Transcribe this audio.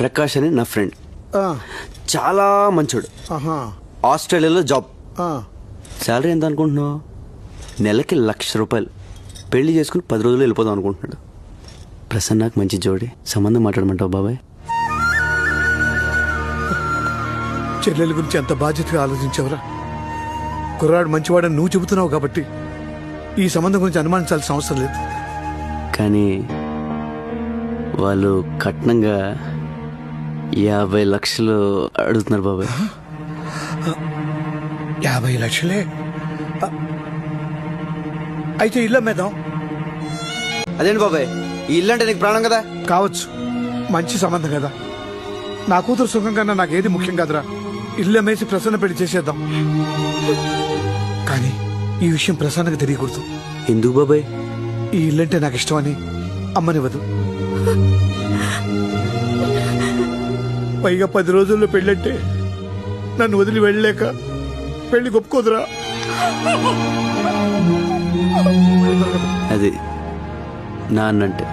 ప్రకాష్ అని నా ఫ్రెండ్, ఆ, చాలా మంచోడు. ఆహా, ఆస్ట్రేలియాలో జాబ్. ఆ. శాలరీ ఎంత అనుకుంటున్నావు? నెలకి ₹1,00,000. పెళ్లి చేసుకుని 10 రోజులు వెళ్ళిపోదాం అనుకుంటున్నాడు. ప్రసన్నకు మంచి జోడి, సంబంధం మాట్లాడమంటావు బాబాయ్? చెల్లెల గురించి ఎంత బాధ్యతగా ఆలోచించావురా. కుర్రాడు మంచివాడని నువ్వు చెబుతున్నావు కాబట్టి ఈ సంబంధం గురించి అనుమానించాల్సిన అవసరం లేదు. కానీ వాళ్ళు కట్నంగా 50 లక్షలు అడుగుతున్నారు బాబాయ్. 50 లక్షలే? అయితే ఇల్లు అమ్మేద్దాం. అదేంటి బాబాయ్, ఈ ఇల్లు అంటే నీకు ప్రాణం కదా. కావచ్చు, మంచి సంబంధం కదా. నా కూతురు సుఖం కన్నా నాకేది ముఖ్యం కాదురా. ఇల్లు అమ్మేసి ప్రసన్న పెళ్లి చేసేద్దాం. కానీ ఈ విషయం ప్రసన్నకు తెలియకూడదు. ఎందుకు బాబాయ్? ఈ ఇల్లంటే నాకు ఇష్టమని అమ్మనివ్వదు. పైగా 10 రోజుల్లో పెళ్ళంటే నన్ను వదిలి వెళ్ళలేక పెళ్లి ఒప్పుకోదురా. అది నాన్నంటే.